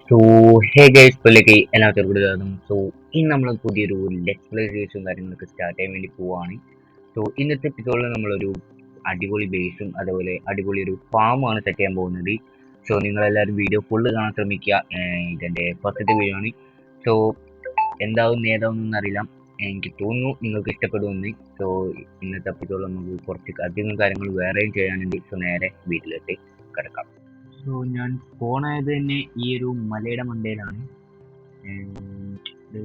So hey guys പുള്ളിക്ക് എല്ലാവർക്കും കൂടുതലും ഇന്ന് നമ്മൾ പുതിയൊരു ലെറ്റ്സ് പ്ലേ സീരീസും കാര്യങ്ങളൊക്കെ സ്റ്റാർട്ട് ചെയ്യാൻ വേണ്ടി പോവാണ്. ഇന്നത്തെ എപ്പിസോഡിൽ നമ്മളൊരു അടിപൊളി ബേസും അതുപോലെ അടിപൊളി ഒരു ഫാമുമാണ് സെറ്റ് ചെയ്യാൻ പോകുന്നത്. നിങ്ങളെല്ലാവരും വീഡിയോ ഫുള്ള് കാണാൻ ശ്രമിക്കുക. ഇതെൻ്റെ ഫസ്റ്റത്തെ വീഡിയോ ആണ്. സോ എന്താവും ഏതാവുന്നൊന്നും അറിയില്ല. എനിക്ക് തോന്നുന്നു നിങ്ങൾക്ക് ഇഷ്ടപ്പെടുമെന്ന്. സോ ഇന്നത്തെ എപ്പിസോഡിൽ നമുക്ക് കുറച്ച് അധികം കാര്യങ്ങൾ വേറെയും ചെയ്യാനുണ്ട്. നേരെ വീട്ടിലേക്ക് കിടക്കാം. ഞാൻ പോണത് തന്നെ ഈ ഒരു മലയുടെ മണ്ടയിലാണ്. ഇത്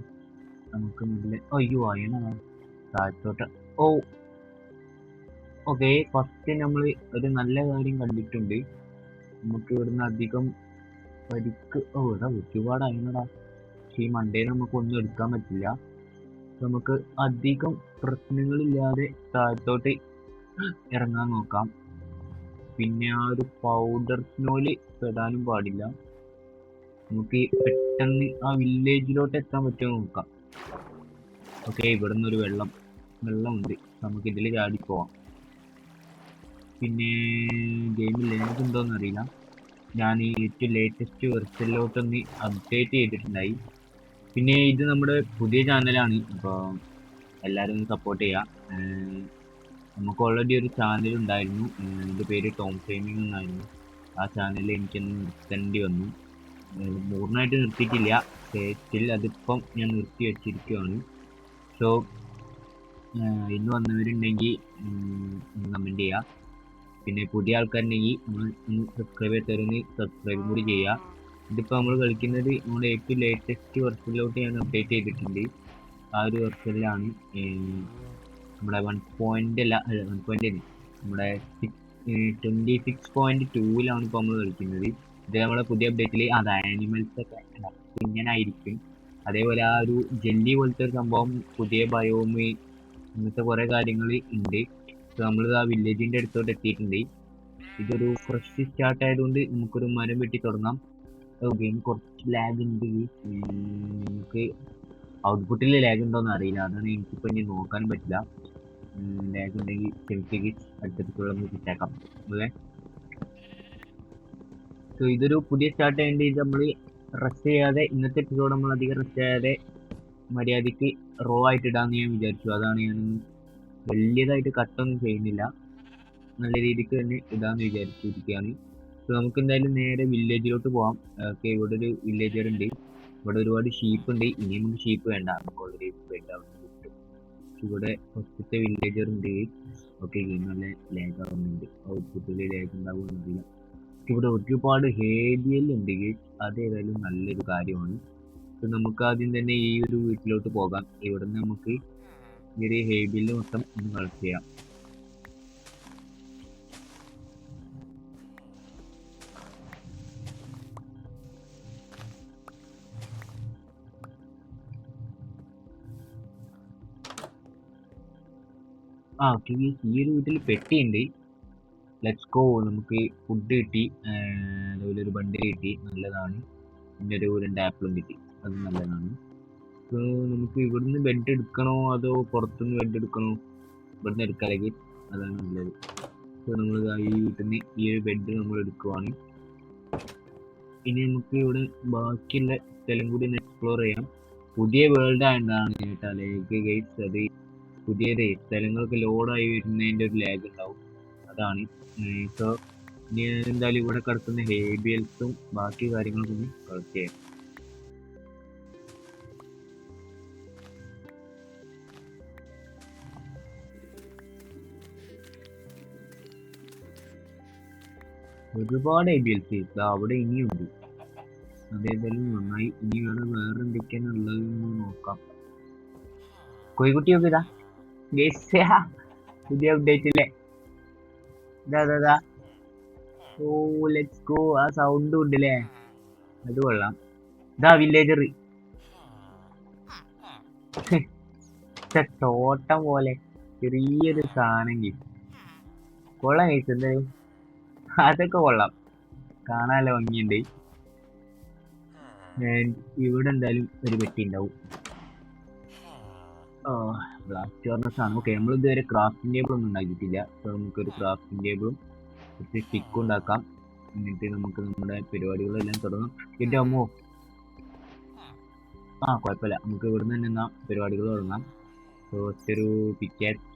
നമുക്ക് അയ്യോ അയണ താഴത്തോട്ട്. ഓ ഓക്കെ, ഫസ്റ്റ് നമ്മൾ ഒരു നല്ല കാര്യം കണ്ടിട്ടുണ്ട്. നമുക്ക് ഇവിടുന്ന് അധികം പരിക്ക് ഇവിടെ ഒരുപാട് അയണടാ. പക്ഷെ ഈ മണ്ടയിൽ നമുക്ക് ഒന്നും എടുക്കാൻ പറ്റില്ല. നമുക്ക് അധികം പ്രശ്നങ്ങളില്ലാതെ താഴത്തോട്ട് ഇറങ്ങാൻ നോക്കാം. പിന്നെ ആ ഒരു പൗഡർ സ്നോയില് പെടാനും പാടില്ല. നമുക്ക് പെട്ടെന്ന് ആ വില്ലേജിലോട്ട് എത്താൻ പറ്റുമോ നോക്കാം. ഓക്കെ, ഇവിടെ നിന്നൊരു വെള്ളമുണ്ട്. നമുക്ക് ഇതിൽ ചാടി പോവാം. പിന്നെ ഗെയിമിൽ ലാഗ് ഉണ്ടോയെന്ന് അറിയില്ല. ഞാൻ ഈ ഏറ്റവും ലേറ്റസ്റ്റ് വെർഷനിലോട്ടൊന്ന് അപ്ഡേറ്റ് ചെയ്തിട്ടുണ്ടായി. പിന്നെ ഇത് നമ്മുടെ പുതിയ ചാനലാണ്, അപ്പോൾ എല്ലാവരും ഒന്ന് സപ്പോർട്ട് ചെയ്യുക. നമുക്ക് ഓൾറെഡി ഒരു ചാനൽ ഉണ്ടായിരുന്നു. എൻ്റെ പേര് ടോം ഫ്രെയിമിംഗ് എന്നായിരുന്നു. ആ ചാനൽ എനിക്കൊന്ന് നിർത്തേണ്ടി വന്നു. പൂർണ്ണമായിട്ട് നിർത്തിയിട്ടില്ല, സ്റ്റിൽ അതിപ്പം ഞാൻ നിർത്തി വെച്ചിരിക്കുകയാണ്. സോ ഇന്ന് വന്നവരുണ്ടെങ്കിൽ കമൻറ്റ് ചെയ്യുക. പിന്നെ പുതിയ ആൾക്കാരുണ്ടെങ്കിൽ നമ്മൾ ഒന്ന് സബ്സ്ക്രൈബ് ചെയ്തവരൊന്ന് സബ്സ്ക്രൈബും കൂടി ചെയ്യുക. ഇതിപ്പോൾ നമ്മൾ കളിക്കുന്നത് നമ്മുടെ ഏറ്റവും ലേറ്റസ്റ്റ് വെർഷനിലോട്ട് ഞാൻ അപ്ഡേറ്റ് ചെയ്തിട്ടുണ്ട്. ആ ഒരു വെർഷനിലാണ് നമ്മുടെ 1.1 നമ്മുടെ 26.2 ഇപ്പോൾ നമ്മൾ കളിക്കുന്നത്. ഇത് നമ്മളെ പുതിയ അപ്ഡേറ്റിൽ അത് ആനിമൽസ് ഒക്കെ ഇങ്ങനെ ആയിരിക്കും. അതേപോലെ ആ ഒരു ജെല്ലി പോലത്തെ ഒരു സംഭവം, പുതിയ ബയോമ്, ഇങ്ങനത്തെ കുറേ കാര്യങ്ങൾ ഉണ്ട്. നമ്മൾ ആ വില്ലേജിൻ്റെ അടുത്തോട്ട് എത്തിയിട്ടുണ്ട്. ഇതൊരു ഫ്രഷ് സ്റ്റാർട്ട് ആയതുകൊണ്ട് നമുക്കൊരു മരം വെട്ടി തുടങ്ങാം. ഗെയിം കുറച്ച് ലാഗ് ഉണ്ട്. നമുക്ക് ഔട്ട്പുട്ടിൽ ലാഗ് ഉണ്ടോയെന്ന് അറിയില്ല. അതാണ് എനിക്കിപ്പോൾ ഇനി നോക്കാൻ പറ്റില്ല. ലാഗ് ഉണ്ടെങ്കിൽ ക്ഷമിക്കുക, അടുത്തടുത്തുള്ള നമുക്ക് കിട്ടേക്കാം. ഓക്കെ, സോ ഇതൊരു പുതിയ സ്റ്റാർട്ട് ചെയ്യേണ്ടി. ഇത് നമ്മൾ റെസ്റ്റ് ചെയ്യാതെ, ഇന്നത്തെ എപ്പിസോഡ് നമ്മൾ അധികം റെസ്റ്റ് ചെയ്യാതെ മര്യാദയ്ക്ക് റോ ആയിട്ട് ഇടാമെന്ന് ഞാൻ വിചാരിച്ചു. അതാണ് ഞാനൊന്നും വലിയതായിട്ട് കട്ടൊന്നും ചെയ്യുന്നില്ല, നല്ല രീതിക്ക് തന്നെ ഇടാമെന്ന് വിചാരിച്ചിരിക്കുകയാണ്. സോ നമുക്ക് എന്തായാലും നേരെ വില്ലേജിലോട്ട് പോകാം. ഓക്കെ, ഇവിടെ ഒരു വില്ലേജർ ഉണ്ട്. ഇവിടെ ഒരുപാട് ഷീപ്പ് ഉണ്ട്. ഇനി നമുക്ക് ഷീപ്പ് വേണ്ട, നമുക്ക് ഓൾറെഡി വേണ്ടാവുന്ന കിട്ടും. ഇവിടെ ഫസ്റ്റത്തെ വില്ലേജർ ഉണ്ട്. ഓക്കെ, ഗെയിം നല്ല ലാഗ് ആവുന്നുണ്ട്. ഔട്ട്പുട്ടിൽ ലാഗ് ഉണ്ടാവുമെന്നറിയില്ല. ഇവിടെ ഒരുപാട് ഹേബിയൽ ഉണ്ട്. അത് ഏതായാലും നല്ലൊരു കാര്യമാണ്. നമുക്ക് ആദ്യം തന്നെ ഈ ഒരു വീട്ടിലോട്ട് പോകാം. ഇവിടെ നിന്ന് നമുക്ക് ഈ ഒരു ഹേബിയൽ മൊത്തം ഒന്ന് കളക്ട് ചെയ്യാം. ഓക്കെ, ഈ ഒരു വീട്ടിൽ പെട്ടിയുണ്ട്. Let's go. നമുക്ക് ഫുഡ് കിട്ടി, അതുപോലെ ഒരു ബണ്ടിൽ കിട്ടി, നല്ലതാണ്. പിന്നെ ഒരു 2 ആപ്പിളും കിട്ടി, അത് നല്ലതാണ്. സോ നമുക്ക് ഇവിടുന്ന് ബെഡ് എടുക്കണോ അതോ പുറത്തുനിന്ന് ബെഡ് എടുക്കണോ? ഇവിടുന്ന് എടുക്കാലേക്ക് അതാണ് നല്ലത്. സോ നമ്മൾ ഈ വീട്ടിൽ നിന്ന് ഈ ഒരു ബെഡ് നമ്മൾ എടുക്കുവാണ്. ഇനി നമുക്ക് ഇവിടെ ബാക്കിയുള്ള സ്ഥലം കൂടി ഒന്ന് എക്സ്പ്ലോർ ചെയ്യാം. പുതിയ വേൾഡ് ആയതാണ് കേട്ടോ ലേക്ക് ഗൈസ്. അത് പുതിയതേ സ്ഥലങ്ങളൊക്കെ ലോഡായി വരുന്നതിൻ്റെ ഒരു ലാഗ് ഉണ്ടാവും, അതാണ്. സോ ഇനി എന്തായാലും ഇവിടെ കിടക്കുന്ന ഹേബിയൽസും ബാക്കി കാര്യങ്ങളൊക്കെ ഒന്ന് കളക്ട് ചെയ്യാം. ഒരുപാട് ഹേബിയൽസ് അവിടെ ഇനിയുണ്ട്. അതേതായാലും നന്നായി. ഇനി വേറെ എന്തൊക്കെയാണ് ഉള്ളതെന്ന് നോക്കാം. കോഴിക്കുട്ടി നോക്ക്, ഇതാ ഗൈസ്, പുതിയ അപ്ഡേറ്റ് ഇതാ. ഓ ലെറ്റ്സ് ഗോ. ആ സൗണ്ടും ഉണ്ടല്ലേ, അത് കൊള്ളാം. ഇതാ വില്ലേജർ, തോട്ടം പോലെ ചെറിയൊരു സാധനം. കൊള്ളാം കഴിച്ചു, എന്തായാലും അതൊക്കെ കൊള്ളാം, കാണാനല്ല ഭംഗിയുണ്ട്. ഇവിടെ എന്തായാലും ഒരു പെട്ടി ഉണ്ടാവും. ബ്ലാസ്റ്റ് ഫർണസാണ്. ഓക്കെ, നമ്മൾ ഇതുവരെ ക്രാഫ്റ്റിംഗ് ടേബിൾ ഒന്നും ഉണ്ടാക്കിയിട്ടില്ല. സോ നമുക്കൊരു ക്രാഫ്റ്റിംഗ് ടേബിളും കുറച്ച് സ്റ്റിക്ക് ഉണ്ടാക്കാം. എന്നിട്ട് നമുക്ക് നമ്മുടെ പരിപാടികളെല്ലാം തുടങ്ങാം. എൻ്റെ അമ്മോ, കുഴപ്പമില്ല, നമുക്ക് ഇവിടുന്ന് തന്നെ എന്നാ പരിപാടികൾ തുടങ്ങാം. ഫസ്റ്റ് ഒരു പിക്കാറ്റ്,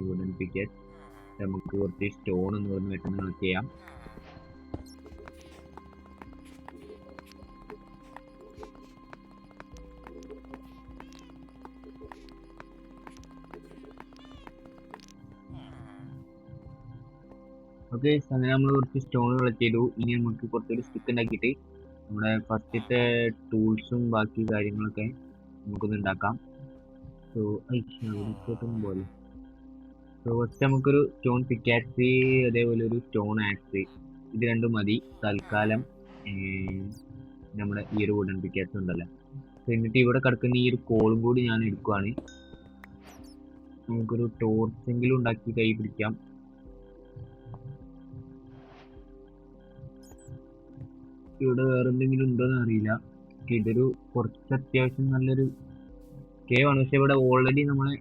വുഡൻ പിക്കാറ്റ്. നമുക്ക് കുറച്ച് സ്റ്റോൺ ഒന്ന് ഇവിടുന്ന് വെട്ടുന്ന കളക്ട് ചെയ്യാം. ഓക്കെ, അങ്ങനെ നമ്മൾ കുറച്ച് സ്റ്റോൺ കളക്ട് ചെയ്തു. ഇനി നമുക്ക് കുറച്ചൊരു സ്റ്റിക്ക് ഉണ്ടാക്കിയിട്ട് നമ്മുടെ ഫസ്റ്റത്തെ ടൂൾസും ബാക്കി കാര്യങ്ങളൊക്കെ നമുക്കൊന്ന് ഉണ്ടാക്കാം. സോ അവിടേക്കൊന്നും പോലെ ഫസ്റ്റ് നമുക്കൊരു സ്റ്റോൺ പിക്കാക്സ്, അതേപോലെ ഒരു സ്റ്റോൺ ആക്സ്, ഇത് രണ്ടും മതി തൽക്കാലം. നമ്മുടെ ഈ ഒരു വുഡൻ പിക്കാക്സ് ഉണ്ടല്ലോ. എന്നിട്ട് ഇവിടെ കിടക്കുന്ന ഈ ഒരു കോളും കൂടി ഞാൻ എടുക്കുവാണ്. നമുക്കൊരു ടോർച്ചെങ്കിലും ഉണ്ടാക്കി കൈ പിടിക്കാം. ഇവിടെ വേറെ എന്തെങ്കിലും ഉണ്ടോന്ന് അറിയില്ല. ഇതൊരു കുറച്ച് അത്യാവശ്യം നല്ലൊരു കേവാണ്, പക്ഷെ ഇവിടെ ഓൾറെഡി നമ്മളെ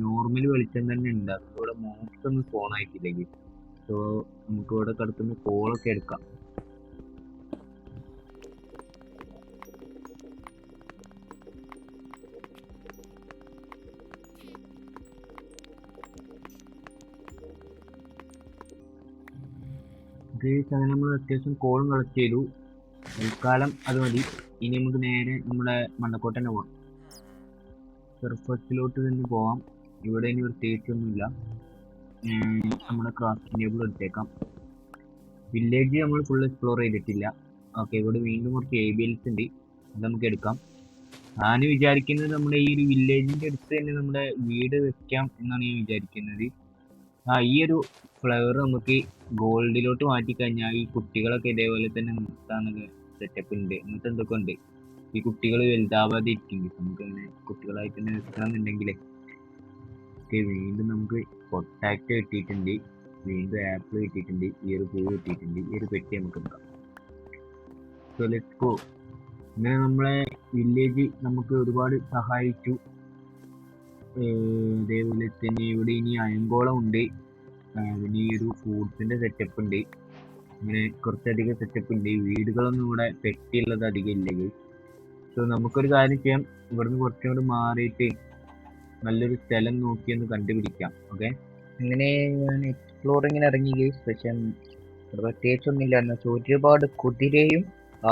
നോർമൽ വെളിച്ചം തന്നെ ഉണ്ട്. ഇവിടെ മോക്സ് ഒന്നും ഫോൺ ആയിട്ടില്ലെങ്കിൽ. സോ നമുക്ക് ഇവിടെ കിടക്കുന്ന കോളൊക്കെ എടുക്കാം. അങ്ങനെ നമ്മൾ അത്യാവശ്യം കോളും കളക്ട് ചെയ്തു. തൽക്കാലം അത് മതി. ഇനി നമുക്ക് നേരെ നമ്മുടെ മണ്ണക്കോട്ട് തന്നെ പോകാം. സർഫസിലോട്ട് തന്നെ പോവാം. ഇവിടെ ഇനി പ്രത്യേകിച്ചൊന്നുമില്ല. നമ്മുടെ ക്രാഫ്റ്റിംഗ് ടേബിൾ എടുത്തേക്കാം. വില്ലേജ് നമ്മൾ ഫുൾ എക്സ്പ്ലോർ ചെയ്തിട്ടില്ല. ഓക്കെ, ഇവിടെ വീണ്ടും കുറച്ച് ABLs ഉണ്ട്, അത് നമുക്ക് എടുക്കാം. ഞാൻ വിചാരിക്കുന്നത് നമ്മുടെ ഈ ഒരു വില്ലേജിന്റെ അടുത്ത് തന്നെ നമ്മുടെ വീട് വെക്കാം എന്നാണ് ഞാൻ വിചാരിക്കുന്നത്. ഈ ഒരു ഫ്ലവർ നമുക്ക് ഗോൾഡിലോട്ട് മാറ്റി കഴിഞ്ഞാൽ ഈ കുട്ടികളൊക്കെ ഇതേപോലെ തന്നെ നിർത്താനൊക്കെ സെറ്റപ്പ് ഉണ്ട്. എന്നിട്ട് എന്തൊക്കെ ഉണ്ട്, ഈ കുട്ടികൾ വലുതാവാതെ ഇരിക്കുന്നുണ്ട്. നമുക്ക് അങ്ങനെ കുട്ടികളായിട്ട് തന്നെ നിർത്തണമെന്നുണ്ടെങ്കിലേ. വീണ്ടും നമുക്ക് പൊട്ടാറ്റോ കിട്ടിയിട്ടുണ്ട്, വീണ്ടും ആപ്പിൾ കിട്ടിയിട്ടുണ്ട്, ഈ ഒരു പൂ കിട്ടിയിട്ടുണ്ട്, ഈ ഒരു പെട്ടി നമുക്ക് എടുക്കാം. So let's go. ഇങ്ങനെ നമ്മളെ വില്ലേജ് നമുക്ക് ഒരുപാട് സഹായിച്ചു. അതേപോലെ തന്നെ ഇവിടെ ഇനി അയങ്കോളം ഉണ്ട്, പിന്നെ ഈ ഒരു ഫ്രൂട്ട്സിന്റെ സെറ്റപ്പ് ഉണ്ട്. ഇങ്ങനെ കുറച്ചധികം സെറ്റപ്പ് ഉണ്ട്. വീടുകളൊന്നും ഇവിടെ പെട്ടിയുള്ളത് അധികം ഇല്ലെങ്കിൽ. സോ നമുക്കൊരു കാര്യം ചെയ്യാം, ഇവിടുന്ന് കുറച്ചും കൂടി മാറിയിട്ട് നല്ലൊരു സ്ഥലം നോക്കി ഒന്ന് കണ്ടുപിടിക്കാം. ഓക്കെ, അങ്ങനെ ഞാൻ എക്സ്പ്ലോറിങ്ങിന് ഇറങ്ങി ഗൈസ്. പക്ഷെ പ്രത്യേകിച്ചൊന്നുമില്ല. എന്നുവെച്ചാൽ ഒരുപാട് കുതിരയും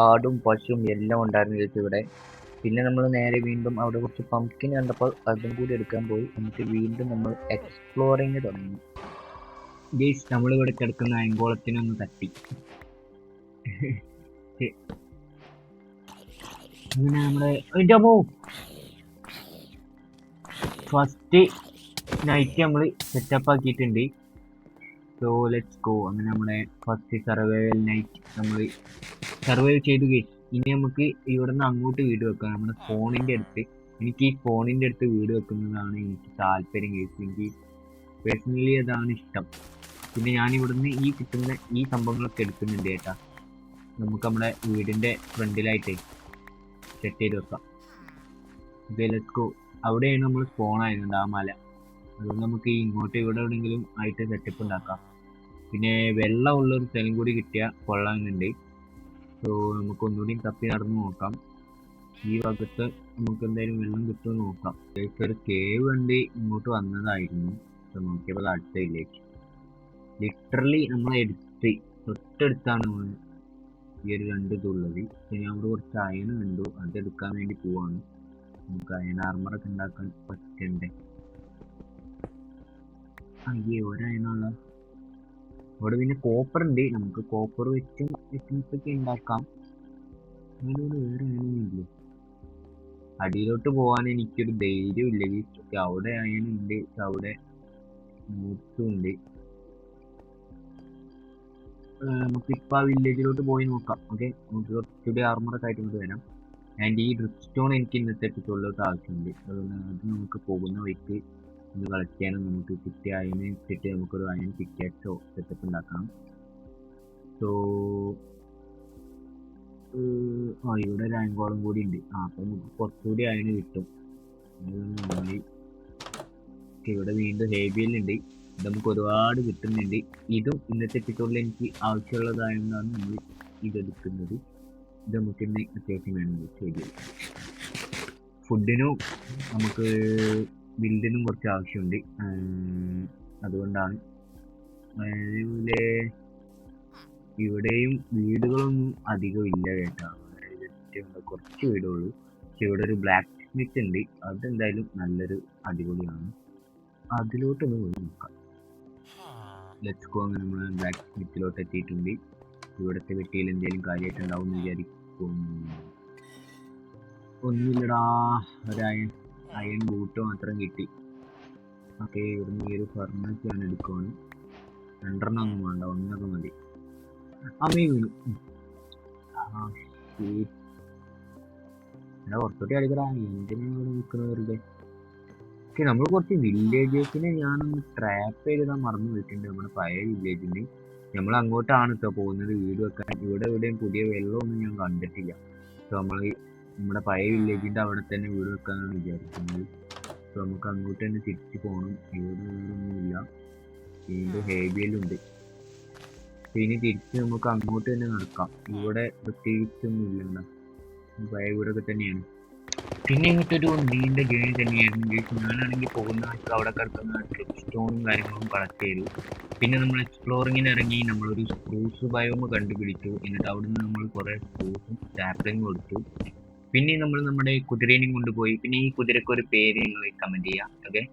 ആടും പശുവും എല്ലാം ഉണ്ടായിരുന്നു ഗൈസ് ഇവിടെ. പിന്നെ നമ്മൾ നേരെ വീണ്ടും അവിടെ കുറച്ച് പംകിൻ കണ്ടപ്പോൾ അതും കൂടി എടുക്കാൻ പോയി. എന്നിട്ട് വീണ്ടും നമ്മൾ എക്സ്പ്ലോറിങ് തുടങ്ങി ഗൈസ്. നമ്മളിവിടെ കിടക്കുന്ന അയങ്കോളത്തിനൊന്ന് തട്ടി. അങ്ങനെ നമ്മുടെ ഫസ്റ്റ് നൈറ്റ് നമ്മൾ സെറ്റപ്പ് ആക്കിയിട്ടുണ്ട്. So let's go. അങ്ങനെ നമ്മുടെ ഫസ്റ്റ് സർവൈവൽ നൈറ്റ് നമ്മൾ സർവൈവ് ചെയ്തു ഗൈസ്. ഇനി നമുക്ക് ഇവിടെ നിന്ന് അങ്ങോട്ട് വീട് വെക്കാം, നമ്മുടെ ഫോണിൻ്റെ അടുത്ത്. എനിക്ക് ഈ ഫോണിൻ്റെ അടുത്ത് വീട് വെക്കുന്നതാണ് എനിക്ക് താല്പര്യം ഗൈസ്. എനിക്ക് പേഴ്സണലി അതാണ് ഇഷ്ടം. പിന്നെ ഞാൻ ഇവിടുന്ന് ഈ കിട്ടുന്ന ഈ സംഭവങ്ങളൊക്കെ എടുക്കുന്നുണ്ട് ചേട്ടാ. നമുക്ക് നമ്മുടെ വീടിൻ്റെ ഫ്രണ്ടിലായിട്ട് സെറ്റ് ചെയ്ത് വെക്കാം. Okay, let's go. അവിടെയാണ് നമ്മൾ സ്പോൺ ആയതുകൊണ്ട് ആ മല. അതുകൊണ്ട് നമുക്ക് ഇങ്ങോട്ട് ഇവിടെ എവിടെയെങ്കിലും ആയിട്ട് സെറ്റപ്പ് ഉണ്ടാക്കാം. പിന്നെ വെള്ളമുള്ളൊരു സ്ഥലം കൂടി കിട്ടിയാൽ കൊള്ളാമെന്നുണ്ട്. സോ നമുക്ക് ഒന്നുകൂടി തപ്പി നടന്ന് നോക്കാം. ഈ ഭാഗത്ത് നമുക്ക് എന്തായാലും വെള്ളം കിട്ടുമെന്ന് നോക്കാം. ഒരു കേവ് കണ്ട് ഇങ്ങോട്ട് വന്നതായിരുന്നു. നോക്കിയപ്പോൾ അത് അടുത്ത വില്ലേജ്. ലിറ്ററലി നമ്മളെ തൊട്ടടുത്താണ് ഈ ഒരു 2 ഇതുള്ളത്. ഞാൻ അവിടെ കുറച്ച് അയൺ കണ്ടു, അതെടുക്കാൻ വേണ്ടി പോവാണ്. നമുക്ക് അയൺ ആർമറൊക്കെ ഉണ്ടാക്കാൻ പറ്റണ്ടേ. ഒരയണുള്ള അവിടെ. പിന്നെ കോപ്പർ ഉണ്ട്, നമുക്ക് കോപ്പർ വെച്ചും എസൻസ് ഒക്കെ ഉണ്ടാക്കാം. അതിലൂടെ വേറെ അയണൊന്നുമില്ലേ. അടിയിലോട്ട് പോകാൻ എനിക്കൊരു ധൈര്യം ഇല്ല. അവിടെ അയണുണ്ട്, അവിടെ മൂത്തും ഉണ്ട്. നമുക്കിപ്പോൾ ആ വില്ലേജിലോട്ട് പോയി നോക്കാം. ഓക്കെ, നമുക്ക് കുറച്ചുകൂടി ആർമറൊക്കെ ആയിട്ട് കൊണ്ട് വരാം. ആൻഡ് ഈ ഡ്രിപ്പ് സ്റ്റോൺ എനിക്ക് ഇന്നത്തെ എപ്പിസോഡിലോട്ട് ആവശ്യമുണ്ട്. അതുകൊണ്ട് അത് നമുക്ക് പോകുന്ന വഴിക്ക് ഒന്ന് കളക്ട് ചെയ്യാനും നമുക്ക് കിട്ടിയ അയൺ ഇട്ടിട്ട് നമുക്കൊരു അയൺ പിക്കാക്സോ സെറ്റപ്പ് ഉണ്ടാക്കാം. സോ ഇവിടെ ഒരു അയങ്കോളം കൂടി ഉണ്ട്. അപ്പോൾ നമുക്ക് കുറച്ചുകൂടി അയൺ കിട്ടും. ഇവിടെ വീണ്ടും ഹേബിയലുണ്ട്, ഇത് നമുക്ക് ഒരുപാട് കിട്ടുന്നുണ്ട്. ഇതും ഇന്നത്തെ എപ്പിസോഡിൽ എനിക്ക് ആവശ്യമുള്ളതായതുകൊണ്ടാണ് നമ്മൾ ഇതെടുക്കുന്നത്. ഇത് നമുക്ക് ഇന്ന് അത്യാവശ്യം വേണമെങ്കിൽ ശരി. ഫുഡിനും നമുക്ക് ബിൽഡിനും കുറച്ച് ആവശ്യമുണ്ട്. അതുകൊണ്ടാണ് അതേപോലെ ഇവിടെയും വീടുകളൊന്നും അധികം ഇല്ല കേട്ടോ. ജസ്റ്റ് കുറച്ച് വീടുള്ളൂ. പക്ഷെ ഇവിടെ ഒരു ബ്ലാക്ക് സ്മിത്ത് ഉണ്ട്. അതെന്തായാലും നല്ലൊരു അടിപൊളിയാണ്. അതിലോട്ടൊന്ന് പോയി നോക്കാം. Let's go. അങ്ങനെ നമ്മൾ ബ്ലാക്ക് സ്മിത്തിലോട്ട് എത്തിയിട്ടുണ്ട്. ഇവിടുത്തെ വെട്ടിയിൽ എന്തെങ്കിലും കാര്യമായിട്ടുണ്ടാവും എന്ന് വിചാരിക്കും. ഒന്നുമില്ലടാ, ഒരു അയൺ ബൂട്ട് മാത്രം കിട്ടി. ഓക്കെ, ഇവിടുന്ന് ഈ ഒരു ഫർണിച്ചറാണ് എടുക്കുവാണ്. 2 ഒന്നും വേണ്ട, 1 മതി. അമ്മ വീണു. പുറത്തോട്ട് കളിക്കടാ, എന്തിനാണ് ഇവിടെ നിൽക്കുന്നത് വെറുതെ. പക്ഷെ നമ്മൾ കുറച്ച് വില്ലേജേഴ്സിനെ ഞാനൊന്ന് ട്രാപ്പ് ചെയ്തിടാൻ മറന്നു പോയിട്ടുണ്ട്. നമ്മുടെ പഴയ വില്ലേജിൽ നമ്മൾ അങ്ങോട്ടാണ് ഇപ്പോൾ പോകുന്നത് വീട് വെക്കാൻ. ഇവിടെ എവിടെയും പുതിയ വെള്ളമൊന്നും ഞാൻ കണ്ടിട്ടില്ല. സോ നമ്മൾ നമ്മുടെ പഴയ വില്ലേജിൻ്റെ അവിടെ തന്നെ വീട് വെക്കാനാണ് വിചാരിക്കുന്നത്. സോ നമുക്ക് അങ്ങോട്ട് തന്നെ തിരിച്ച് പോകണം. ഇവിടെ വേറൊന്നുമില്ല. വീണ്ടും ഹേബിയലുണ്ട്. ഇനി തിരിച്ച് നമുക്ക് അങ്ങോട്ട് തന്നെ നടക്കാം. ഇവിടെ പ്രത്യേകിച്ചൊന്നും ഇല്ല, പഴയ വീടൊക്കെ തന്നെയാണ്. പിന്നെ ഇങ്ങോട്ടൊരു നീണ്ട ജേണി തന്നെയായിരുന്നു. ഞാനാണെങ്കിൽ പോകുന്ന ആൾക്ക് അവിടെ കിടക്കുന്ന സ്റ്റോണും കാര്യങ്ങളും കളക്ട് ചെയ്തു. പിന്നെ നമ്മൾ എക്സ്പ്ലോറിങ്ങിന് ഇറങ്ങി നമ്മളൊരു സ്പ്രൂസ് ബയോമ് കണ്ടുപിടിച്ചു. എന്നിട്ട് അവിടുന്ന് നമ്മൾ കുറേ സ്പ്രൂസും സാപ്ലിങ്ങും കൊടുത്തു. പിന്നെ നമ്മൾ നമ്മുടെ കുതിരേനെയും കൊണ്ടുപോയി. പിന്നെ ഈ കുതിരക്ക് ഒരു പേര് നിങ്ങൾ കമന്റ് ചെയ്യാം. ഓക്കെ,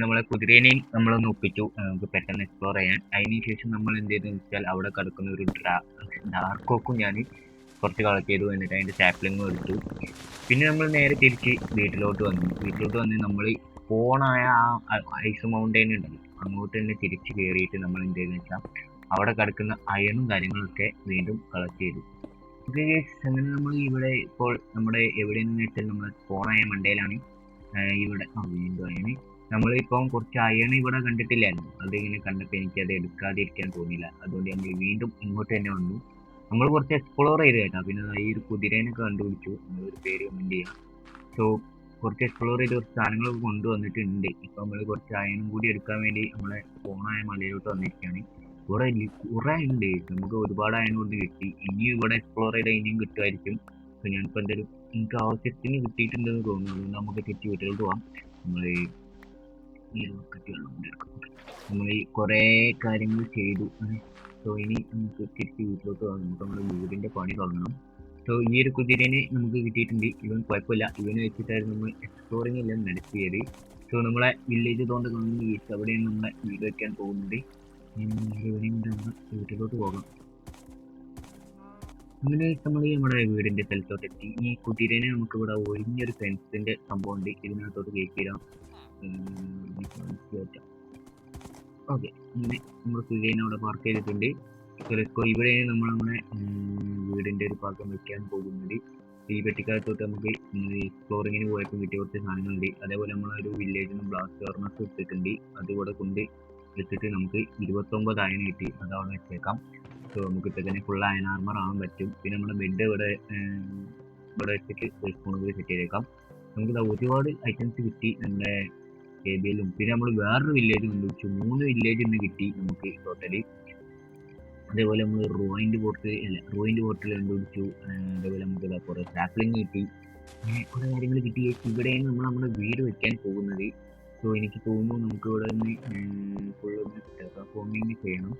നമ്മളെ കുതിരേനെയും നമ്മളൊന്ന് ഒപ്പിച്ചു നമുക്ക് പെട്ടെന്ന് എക്സ്പ്ലോർ ചെയ്യാൻ. അതിനുശേഷം നമ്മൾ എന്ത് ചെയ്തെന്ന് വെച്ചാൽ അവിടെ കിടക്കുന്ന ഒരു ഡാർക്കോക്കും ഞാൻ കുറച്ച് കളക്ട് ചെയ്തു. എന്നിട്ട് അതിൻ്റെ സാപ്ലിങ്ങും എടുത്തു. പിന്നെ നമ്മൾ നേരെ തിരിച്ച് വീട്ടിലോട്ട് വന്ന് നമ്മൾ പോണായ ആ ഐസ് മൗണ്ടെയിൻ ഉണ്ടല്ലോ, അങ്ങോട്ട് തന്നെ തിരിച്ച് കയറിയിട്ട് നമ്മൾ എന്ത് ചെയ്തെന്ന് വെച്ചാൽ അവിടെ കിടക്കുന്ന അയണും കാര്യങ്ങളൊക്കെ വീണ്ടും കളക്ട് ചെയ്തു. ഓക്കെ ഗൈസ്, അങ്ങനെ നമ്മൾ ഇവിടെ ഇപ്പോൾ നമ്മുടെ എവിടെയെന്ന് വെച്ചാൽ നമ്മൾ പോണായ മണ്ടയിലാണ്. ഇവിടെ വീണ്ടും അയണ്. നമ്മളിപ്പം കുറച്ച് അയൺ ഇവിടെ കണ്ടിട്ടില്ലായിരുന്നു. അതിങ്ങനെ കണ്ടപ്പോൾ എനിക്കത് എടുക്കാതിരിക്കാൻ തോന്നിയില്ല. അതുകൊണ്ട് നമ്മൾ വീണ്ടും ഇങ്ങോട്ട് തന്നെ വന്നു. നമ്മൾ കുറച്ച് എക്സ്പ്ലോർ ചെയ്ത് കേട്ടോ. പിന്നെ ഈ ഒരു കുതിരേനൊക്കെ കണ്ടുപിടിച്ചു. നമ്മളൊരു പേര് കമന്റ് ചെയ്യാം. സോ കുറച്ച് എക്സ്പ്ലോർ ചെയ്ത് കുറച്ച് സാധനങ്ങളൊക്കെ കൊണ്ടുവന്നിട്ടുണ്ട്. ഇപ്പം നമ്മൾ കുറച്ച് അയണും കൂടി എടുക്കാൻ വേണ്ടി നമ്മളെ പോണായ മലയിലോട്ട് വന്നിരിക്കുകയാണ്. കുറേ ഉണ്ട്. നമുക്ക് ഒരുപാട് അയൺ കൊണ്ട് കിട്ടി. ഇനിയും ഇവിടെ എക്സ്പ്ലോർ ചെയ്താൽ ഇനിയും കിട്ടുമായിരിക്കും. സോ ഞാനിപ്പോൾ എന്തായാലും എനിക്ക് ആവശ്യത്തിന് കിട്ടിയിട്ടുണ്ടെന്ന് തോന്നുന്നു. അതുകൊണ്ട് നമുക്ക് തിരിച്ച് വീട്ടിലോട്ട് പോകാം. നമ്മൾ നമ്മൾ ഈ കുറേ കാര്യങ്ങൾ ചെയ്തു. സോ ഇനി നമുക്ക് തിരിച്ച് വീട്ടിലോട്ട് പോകാം. നമുക്ക് നമ്മുടെ വീടിൻ്റെ പണി തുടങ്ങണം. സോ ഈ ഒരു കുതിരേനെ നമുക്ക് കിട്ടിയിട്ടുണ്ട്. ഇവൻ കുഴപ്പമില്ല. ഇവനെ വെച്ചിട്ടായിരുന്നു നമ്മൾ എക്സ്പ്ലോറിംഗ് എല്ലാം നടത്തിയത്. സോ നമ്മളെ വില്ലേജ് കൊണ്ട് കാണുന്ന വീട് അവിടെയാണ് നമ്മളെ വീട് വയ്ക്കാൻ പോകുന്നത്. വീട്ടിലോട്ട് പോകാം. അങ്ങനെ നമ്മൾ നമ്മുടെ വീടിൻ്റെ സ്ഥലത്തോട്ട് എത്തി. ഈ കുതിരേനെ നമുക്ക് ഇവിടെ ഒഴിഞ്ഞൊരു ഫെൻസിൻ്റെ സംഭവം ഉണ്ട്. ഇതിനകത്തോട്ട് കയറ്റിയിടാം. ഓക്കെ, അങ്ങനെ നമ്മൾ കുതിരേനെ അവിടെ പാർക്ക് ചെയ്തിട്ടുണ്ട്. ഇവിടെയാണ് നമ്മൾ നമ്മുടെ വീടിൻ്റെ ഒരു ഭാഗം വെക്കാൻ പോകുന്നത്. ഈ പെട്ടിക്കകത്തോട്ട് നമുക്ക് എക്സ്പ്ലോറിങ്ങിന് പോയപ്പോൾ കിട്ടിയ കുറച്ച് സാധനങ്ങളുണ്ട്. അതേപോലെ നമ്മളൊരു വില്ലേജിൽ നിന്ന് ബ്ലാസ്റ്റ് ഫർണസ് എടുത്തിട്ടുണ്ട്. അതുകൂടെ കൊണ്ട് വെച്ചിട്ട് നമുക്ക് 29 അയൺ കിട്ടി. അതവിടെ വെച്ചേക്കാം. സോ നമുക്ക് ഇപ്പം തന്നെ ഫുൾ അയൺ ആർമർ ആവാൻ പറ്റും. പിന്നെ നമ്മുടെ ബെഡ് ഇവിടെ വെച്ചിട്ട് സ്പൂണുകൾ സെറ്റ് ചെയ്തേക്കാം. നമുക്ക് ഒരുപാട് ഐറ്റംസ് കിട്ടി നമ്മുടെ ഏരിയയിലും. പിന്നെ നമ്മൾ വേറൊരു വില്ലേജ് കണ്ടുപിടിച്ചു. 3 വില്ലേജ് ഇന്ന് കിട്ടി നമുക്ക് ടോട്ടലി. അതേപോലെ നമ്മൾ റോയിൻ്റെ ബോട്ടിൽ കണ്ടുപിടിച്ചു. അതേപോലെ നമുക്ക് കുറേ സാപ്ലിങ് കിട്ടി. കുറേ കാര്യങ്ങൾ കിട്ടി. ഇവിടെയാണ് നമ്മൾ നമ്മുടെ വീട് വെക്കാൻ പോകുന്നത്. സോ എനിക്ക് തോന്നുന്നു നമുക്ക് ഇവിടെ നിന്ന് ഫുള്ളൊന്ന് ടെറഫോമിങ് ചെയ്യണം.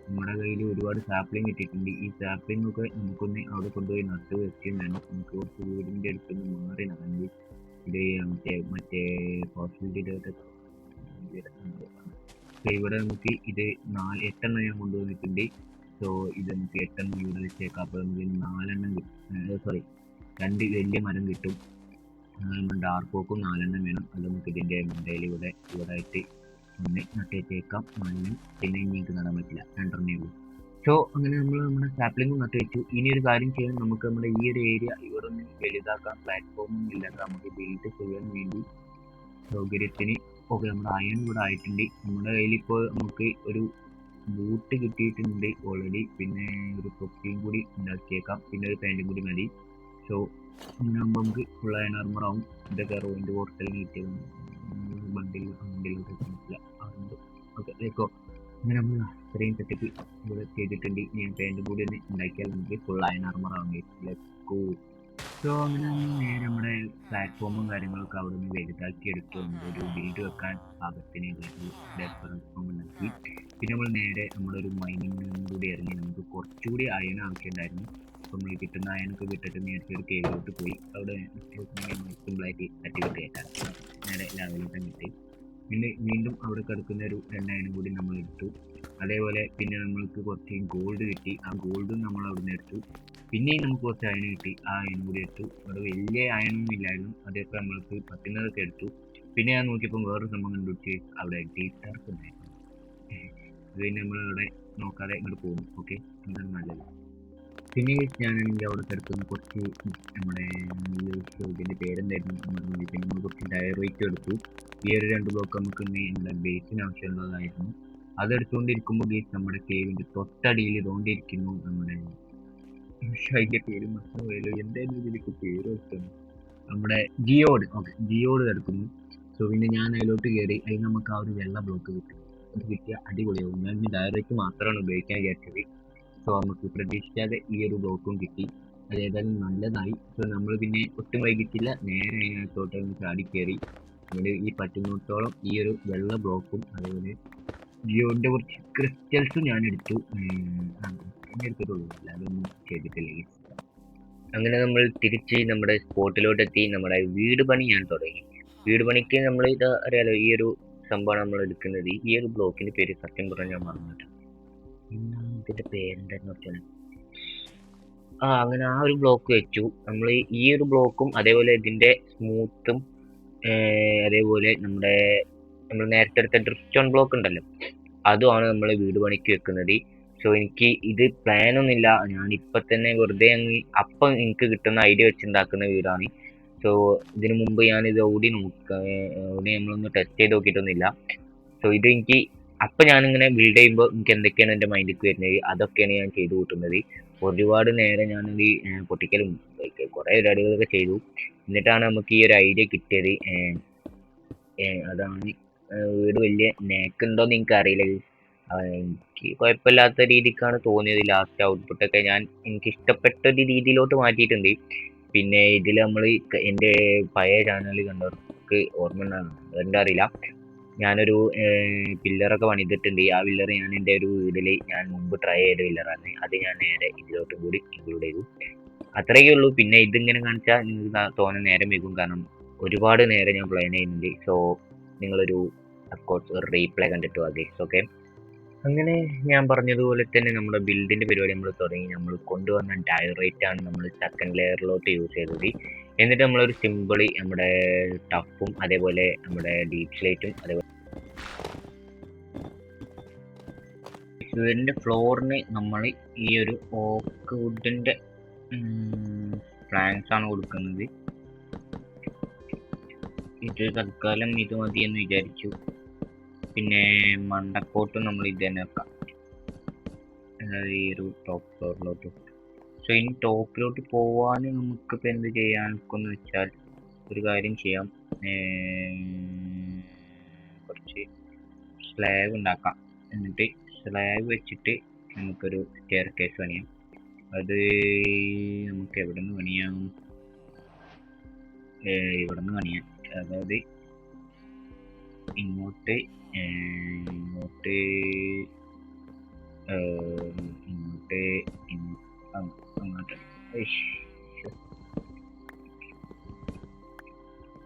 നമ്മുടെ കയ്യിൽ ഒരുപാട് സാപ്ലിങ് കിട്ടിയിട്ടുണ്ട്. ഈ സാപ്ലിംഗ് ഒക്കെ നമുക്കൊന്ന് അവിടെ കൊണ്ടുപോയി നട്ട് വെക്കുകയും വേണം. നമുക്ക് കുറച്ച് വീടിൻ്റെ അടുത്തൊന്ന് മാറി നടന്ന് ഇത് മറ്റേ പോസിബിലിറ്റി. സോ ഇവിടെ നമുക്ക് ഇത് 8 എണ്ണം ഞാൻ കൊണ്ടുവന്നിട്ടുണ്ട്. സോ ഇത് നമുക്ക് 8 എണ്ണം ഇവിടെ വെച്ചേക്കാം. അപ്പോൾ നമുക്ക് 4 എണ്ണം കിട്ടും. 2 വലിയ മരം കിട്ടും. ഡാർക്കോക്കും 4 എണ്ണം വേണം. അത് നമുക്ക് ഇതിൻ്റെ മണ്ടയിൽ ഇവിടെ ആയിട്ട് ഒന്ന് നട്ടേച്ചേക്കാം. മണ്ണ് പിന്നെ ഇനിക്ക് നടാൻ പറ്റില്ല, 2 എണ്ണേ ഉള്ളൂ. സോ അങ്ങനെ നമ്മൾ നമ്മുടെ സാപ്ലിംഗ് നട്ട് വെച്ചു. ഇനി ഒരു കാര്യം ചെയ്യാൻ, നമുക്ക് നമ്മുടെ ഈ ഒരു ഏരിയ ഇവിടെ ഒന്ന് വലുതാക്കാം. പ്ലാറ്റ്ഫോമൊന്നും ഇല്ലാതെ നമുക്ക് ബിൽഡ് ചെയ്യാൻ വേണ്ടി സൗകര്യത്തിന്. ഓക്കെ, നമ്മുടെ അയൺ ഇവിടെ ആയിട്ടുണ്ട്. നമ്മുടെ കയ്യിൽ ഇപ്പോൾ നമുക്ക് ഒരു ബൂട്ട് കിട്ടിയിട്ടുണ്ട് ഓൾറെഡി. പിന്നെ ഒരു തൊപ്പിയും കൂടി ഉണ്ടാക്കിയേക്കാം. പിന്നെ ഒരു പാൻറ്റും കൂടി മതി. സോ അങ്ങനെ ആകുമ്പോൾ നമുക്ക് ഫുൾ അയൺ ആർമർ ആവും. ഇതൊക്കെ റോയിൻ്റെ പോർട്ടലിന് കിട്ടിയത് ബണ്ടിലോട്ട് മനസ്സിലാവും. ഓക്കെ, ലേക്കോ അങ്ങനെ നമ്മൾ അത്രയും സെറ്റപ്പ് ഇവിടെ ചെയ്തിട്ടുണ്ട്. ഞാൻ പാൻറ്റും കൂടി ഒന്ന് ഉണ്ടാക്കിയാൽ നമുക്ക് ഫുൾ അയൺ ആർമർ ആവും. സോ അങ്ങനെ നമ്മൾ നേരെ നമ്മുടെ പ്ലാറ്റ്ഫോമും കാര്യങ്ങളൊക്കെ അവിടെ നിന്ന് വലുതാക്കി എടുത്ത് നമ്മളൊരു ബിൽഡ് വെക്കാൻ പാകത്തിന് ഒരു പ്ലാറ്റ്ഫോം ഉണ്ടാക്കി. പിന്നെ നമ്മൾ നേരെ നമ്മുടെ ഒരു മൈനിങ് കൂടി ഇറങ്ങി. നമുക്ക് കുറച്ചുകൂടി അയൺ ആവശ്യമുണ്ടായിരുന്നു. അപ്പോൾ നമ്മൾ കിട്ടുന്ന അയണൊക്കെ വിട്ടിട്ട് നേരത്തെ ഒരു കേവിലോട്ട് പോയി അവിടെ സിമ്പിളായിട്ട് തട്ടിവിട്ട് കയറ്റാം. നേരെ ലെവലിട്ട് കിട്ടി. പിന്നെ വീണ്ടും അവിടെ കിടക്കുന്ന ഒരു 2 അയണും കൂടി നമ്മൾ എടുത്തു. അതേപോലെ പിന്നെ നമ്മൾക്ക് കുറച്ച് ഗോൾഡ് കിട്ടി. ആ ഗോൾഡും നമ്മൾ അവിടെ നിന്ന് എടുത്തു. പിന്നെയും നമുക്ക് കുറച്ച് അയൺ കിട്ടി. ആ അയൺ കൂടി എടുത്തു. അവിടെ വലിയ അയണൊന്നും ഇല്ലായിരുന്നു. അതൊക്കെ നമ്മൾക്ക് പറ്റുന്നതൊക്കെ എടുത്തു. പിന്നെ ഞാൻ നോക്കിയപ്പോൾ വേറൊരു സംഭവം കണ്ടുപിടിച്ച് അവിടെ ടീച്ചർക്ക് ഉണ്ടായിരുന്നു. അത് പിന്നെ നമ്മളവിടെ നോക്കാതെ ഇങ്ങോട്ട് പോകുന്നു. ഓക്കെ, എന്താണ് നല്ലത്. പിന്നെ ഞാനാണെങ്കിൽ അവിടെ കിടക്കുന്ന കുറച്ച് നമ്മുടെ ഇതിൻ്റെ പേരെന്തായിരുന്നു പിന്നെ നമ്മൾ കുറച്ച് ഡയറേറ്റ് എടുത്തു. ഈ ഒരു 2 ബ്ലോക്ക് നമുക്ക് നമ്മുടെ ബേസിന് ആവശ്യമുള്ളതായിരുന്നു. അതെടുത്തുകൊണ്ടിരിക്കുമ്പോൾ ഗെയ്സ് നമ്മുടെ കേവിൻ്റെ തൊട്ടടിയിൽ ഇതുകൊണ്ടിരിക്കുന്നു നമ്മുടെ അതിൻ്റെ പേര് മനസ്സിലായല്ലോ, എന്തായാലും ഇതിലേക്ക് പേര് വെക്കുന്നു, നമ്മുടെ ജിയോഡ്. ഓക്കെ, ജിയോഡ് കിടക്കുന്നു. സോ പിന്നെ ഞാൻ അതിലോട്ട് കയറി. അതിന് നമുക്ക് ആ ഒരു വെള്ള ബ്ലോക്ക് കിട്ടും. അത് കിട്ടിയ അടിപൊളിയാവും. ഞാൻ ഡയറക്റ്റ് മാത്രമാണ് ഉപയോഗിക്കാൻ വിചാരിച്ചത്. സോ നമുക്ക് പ്രതീക്ഷിക്കാതെ ഈ ഒരു ബ്ലോക്കും കിട്ടി. അത് ഏതായാലും നല്ലതായി. സോ നമ്മൾ പിന്നെ ഒട്ടും വൈകിട്ടില്ല, നേരെ അതിനകത്തോട്ട് ചാടി കയറി. നമ്മുടെ ഈ പറ്റുന്നിടത്തോളം ഈ ഒരു വെള്ള ബ്ലോക്കും അതേപോലെ ജിയോന്റെ കുറച്ച് ക്രിസ്റ്റൽസും ഞാൻ എടുത്തു. എടുത്തിട്ടുള്ളൂ, അല്ലാതൊന്നും ചെയ്തിട്ടില്ല. അങ്ങനെ നമ്മൾ തിരിച്ച് നമ്മുടെ സ്പോട്ടിലോട്ട് എത്തി. നമ്മുടെ വീട് പണി ഞാൻ തുടങ്ങി. വീട് പണിക്ക് നമ്മൾ ഇത് അറിയാലോ, ഈ ഒരു സംഭവമാണ് നമ്മൾ എടുക്കുന്നത്. ഈ ഒരു ബ്ലോക്കിന്റെ പേര് സത്യം പറഞ്ഞാൽ മറന്നിട്ടുണ്ട്. ഇതിന്റെ പേരെന്തായിരുന്നു വെച്ചാൽ അങ്ങനെ ആ ഒരു ബ്ലോക്ക് വെച്ചു നമ്മൾ. ഈ ഒരു ബ്ലോക്കും അതേപോലെ ഇതിന്റെ സ്മൂത്തും അതേപോലെ നമ്മൾ നേരത്തെ എടുത്ത ഡ്രിപ്സ്റ്റോൺ ബ്ലോക്ക് ഉണ്ടല്ലോ, അതുമാണ് നമ്മൾ വീട് പണിക്ക് വെക്കുന്നത്. സോ എനിക്ക് ഇത് പ്ലാനൊന്നുമില്ല, ഞാനിപ്പോൾ തന്നെ വെറുതെ അപ്പം എനിക്ക് കിട്ടുന്ന ഐഡിയ വെച്ചുണ്ടാക്കുന്ന വീടാണ്. സോ ഇതിനു മുമ്പ് ഞാനിത് ഓടി നമ്മളൊന്ന് ടെസ്റ്റ് ചെയ്ത് നോക്കിയിട്ടൊന്നുമില്ല. സോ ഇത് എനിക്ക് അപ്പം ഞാനിങ്ങനെ ബിൽഡ് ചെയ്യുമ്പോൾ എനിക്ക് എന്തൊക്കെയാണ് എൻ്റെ മൈൻഡിലേക്ക് വരുന്നത് അതൊക്കെയാണ് ഞാൻ ചെയ്തു കൂട്ടുന്നത്. ഒരുപാട് നേരം ഞാനത് പൊട്ടിക്കലും കുറേ പരിപാടികളൊക്കെ ചെയ്തു. എന്നിട്ടാണ് നമുക്ക് ഈ ഒരു ഐഡിയ കിട്ടിയത്. അതാണ് വീട് വലിയ നേക്കുണ്ടോയെന്ന് എനിക്കറിയില്ല. എനിക്ക് കുഴപ്പമില്ലാത്ത രീതിക്കാണ് തോന്നിയത്. ലാസ്റ്റ് ഔട്ട്പുട്ടൊക്കെ എനിക്ക് ഇഷ്ടപ്പെട്ട ഒരു രീതിയിലോട്ട് മാറ്റിയിട്ടുണ്ട്. പിന്നെ ഇതിൽ നമ്മൾ എൻ്റെ പഴയ ചാനൽ കണ്ടവർക്ക് ഓർമ്മ ഉണ്ടാകും, എന്താ അറിയില്ല, ഞാനൊരു പില്ലറൊക്കെ പണിതിട്ടുണ്ട്. ആ പില്ലർ ഞാൻ എൻ്റെ ഒരു വീട്ടിൽ ഞാൻ മുമ്പ് ട്രൈ ചെയ്ത പില്ലറാണ്. അത് ഞാൻ നേരെ ഇതിലോട്ടും കൂടി ഇൻക്ലൂഡ് ചെയ്തു. അത്രയൊക്കെ ഉള്ളൂ. പിന്നെ ഇതിങ്ങനെ കാണിച്ചാൽ നിങ്ങൾക്ക് തോന്നാൻ നേരം വൈകും, കാരണം ഒരുപാട് നേരം ഞാൻ പ്ലാൻ ചെയ്യുന്നുണ്ട്. സോ നിങ്ങളൊരു അഫ്കോഴ്സ് ഒരു റീപ്ലേ കണ്ടിട്ട് വാ ഗൈസ്. ഓക്കെ, അങ്ങനെ ഞാൻ പറഞ്ഞതുപോലെ തന്നെ നമ്മുടെ ബിൽഡിൻ്റെ പരിപാടി നമ്മൾ തുടങ്ങി. നമ്മൾ കൊണ്ടുവന്ന ഡയറേറ്റ് ആണ് നമ്മൾ സെക്കൻഡ് ലെയറിലോട്ട് യൂസ് ചെയ്തത്. എന്നിട്ട് നമ്മളൊരു സിമ്പിളി നമ്മുടെ ടഫും അതേപോലെ നമ്മുടെ ഡീപ് സ്ലേറ്റും അതേപോലെ വീടിൻ്റെ ഫ്ലോറിന് നമ്മൾ ഈ ഒരു ഓക്ക് വുഡിൻ്റെ പ്ലാങ്ക്സ് ആണ് കൊടുക്കുന്നത്. ഇത് തൽക്കാലം ഇത് മതിയെന്ന് വിചാരിച്ചു. പിന്നെ മണ്ടക്കോട്ടും നമ്മൾ ഇത് തന്നെ വെക്കാം, അതായത് ഈ ഒരു ടോപ്പ് ഫ്ലോറിലോട്ട്. സോ ഇനി ടോപ്പിലോട്ട് പോവാൻ നമുക്കിപ്പോൾ എന്ത് ചെയ്യാനൊക്കെന്ന് വെച്ചാൽ ഒരു കാര്യം ചെയ്യാം, കുറച്ച് സ്ലാബ് ഉണ്ടാക്കാം. എന്നിട്ട് സ്ലാബ് വെച്ചിട്ട് നമുക്കൊരു സ്റ്റെയർ കേസ് പണിയാം. അത് നമുക്ക് എവിടെ നിന്ന് പണിയാം? ഇവിടെ നിന്ന് പണിയാം. അതായത് ഇങ്ങോട്ട് ഇങ്ങോട്ട് ഇങ്ങോട്ട് അങ്ങോട്ട്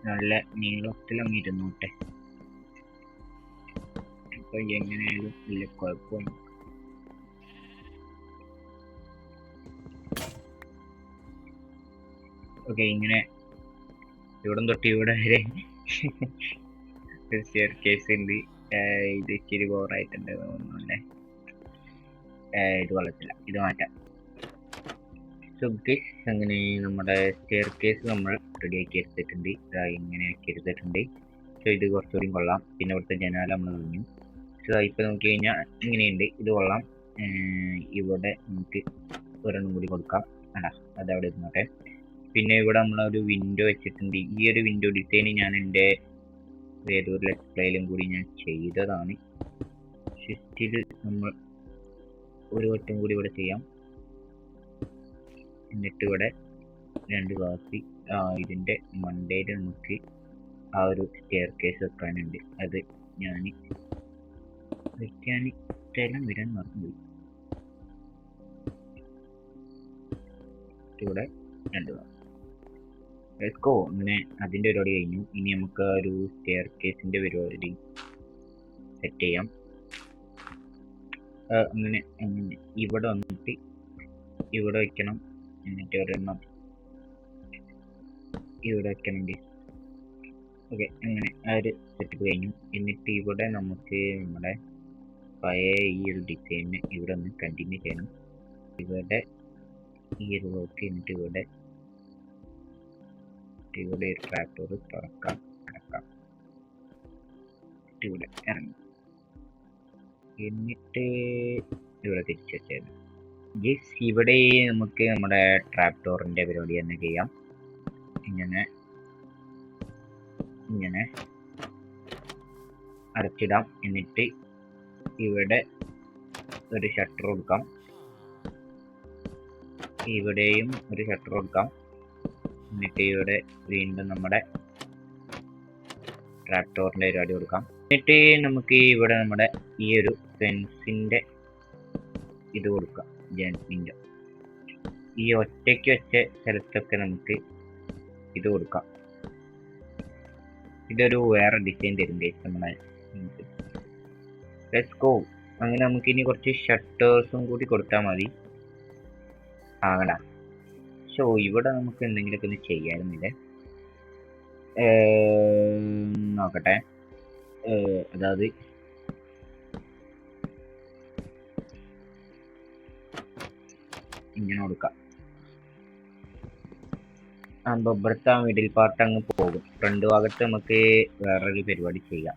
നല്ല നീളത്തിൽ അങ്ങ് ഇരുന്നോട്ടെ. ഇപ്പൊ എങ്ങനെയായാലും വലിയ കുഴപ്പമൊന്നും. ഓക്കെ, ഇങ്ങനെ ഇവിടെ തൊട്ട് ഇവിടെ വരെ സ്റ്റെയർ കേസ് ഉണ്ട്. ഇത് ഇച്ചിരി ബോറായിട്ടുണ്ട് തോന്നുന്നല്ലേ. ഇത് കൊള്ളത്തില്ല, ഇത് മാറ്റാം. സോ ഗൈസ്, അങ്ങനെ നമ്മുടെ സ്റ്റെയർ കേസ് നമ്മൾ റെഡിയാക്കി എടുത്തിട്ടുണ്ട്. ഇങ്ങനെ ആക്കി എടുത്തിട്ടുണ്ട്. സോ ഇത് കുറച്ചുകൂടി കൊള്ളാം. പിന്നെ ഇവിടുത്തെ ജനാല നമ്മൾ കഴിഞ്ഞു. സോ ഇപ്പോൾ നോക്കി കഴിഞ്ഞാൽ ഇങ്ങനെയുണ്ട്, ഇത് കൊള്ളാം. ഇവിടെ നമുക്ക് ഒരെണ്ണം കൂടി കൊടുക്കാം. അതവിടെ ഇരുന്നോട്ടെ. പിന്നെ ഇവിടെ നമ്മളൊരു വിൻഡോ വെച്ചിട്ടുണ്ട്. ഈ ഒരു വിൻഡോ ഡിസൈൻ ഞാൻ എൻ്റെ ഏതൊരു ലെറ്റ്സ് പ്ലേയിലും കൂടി ഞാൻ ചെയ്തതാണ്. സ്റ്റിൽ നമ്മൾ ഒരു വട്ടം കൂടി ഇവിടെ ചെയ്യാം. എന്നിട്ട് ഇവിടെ 2 ഗ്ലാസ് ഇതിൻ്റെ മണ്ടയിൽ നമുക്ക് ആ ഒരു സ്റ്റെയർ കേസ് വെക്കാനുണ്ട്. അത് ഞാൻ വെക്കാൻ സ്ഥലം വരാൻ മറന്നുപോയി. ഇവിടെ 2 ഗ്ലാസ്. ലെറ്റ്സ് അങ്ങനെ അതിൻ്റെ പരിപാടി കഴിഞ്ഞു. ഇനി നമുക്ക് ആ ഒരു സ്റ്റെയർ കേസിൻ്റെ പരിപാടി സെറ്റ് ചെയ്യാം. അങ്ങനെ ഇവിടെ വന്നിട്ട് ഇവിടെ വെക്കണം. എന്നിട്ട് ഒരെണ്ണം ഇവിടെ വെക്കണമെങ്കിൽ ഓക്കെ. അങ്ങനെ ആ ഒരു സെറ്റപ്പ് കഴിഞ്ഞു. എന്നിട്ട് ഇവിടെ നമുക്ക് നമ്മുടെ പഴയ ഈ ഒരു ഡിസൈനിന് ഇവിടെ ഒന്ന് കണ്ടിന്യൂ ചെയ്യണം. ഇവിടെ ഈ ഒരു വർക്ക് എന്നിട്ട് ഇവിടെ ഒരു ട്രാക്ടർ തുറക്കാം, അടക്കാം, ഇവിടെ ഇറങ്ങി. എന്നിട്ട് ഇവിടെ തിരിച്ചു വെച്ചത് ഇവിടെ നമുക്ക് നമ്മുടെ ട്രാക്ടറിൻ്റെ പരിപാടി തന്നെ ചെയ്യാം. ഇങ്ങനെ അടച്ചിടാം. എന്നിട്ട് ഇവിടെ ഒരു ഷട്ടർ കൊടുക്കാം, ഇവിടെയും ഒരു ഷട്ടർ കൊടുക്കാം. എന്നിട്ട് ഇവിടെ വീണ്ടും നമ്മുടെ ട്രാക്ടറിൻ്റെ പരിപാടി കൊടുക്കാം. എന്നിട്ട് നമുക്ക് ഇവിടെ നമ്മുടെ ഈ ഒരു ഫെൻസിൻ്റെ ഇത് കൊടുക്കാം. ജെൻസിൻ്റെ ഈ ഒറ്റയ്ക്ക് വെച്ച സ്ഥലത്തൊക്കെ നമുക്ക് ഇത് കൊടുക്കാം. ഇതൊരു വേറെ ഡിസൈൻ തരും നമ്മളെ. Let's go. അങ്ങനെ നമുക്ക് ഇനി കുറച്ച് ഷട്ടേഴ്സും കൂടി കൊടുത്താൽ മതി. ആകടാ. സോ ഇവിടെ നമുക്ക് എന്തെങ്കിലുമൊക്കെ ഒന്ന് ചെയ്യാറുന്നില്ലേ. നോക്കട്ടെ. അതായത് ഇങ്ങനെ കൊടുക്കാം. ഇവിടുത്തെ മിഡിൽ പാർട്ട് അങ്ങ് പോകും. ഫ്രണ്ട് ഭാഗത്ത് നമുക്ക് വേറൊരു പരിപാടി ചെയ്യാം.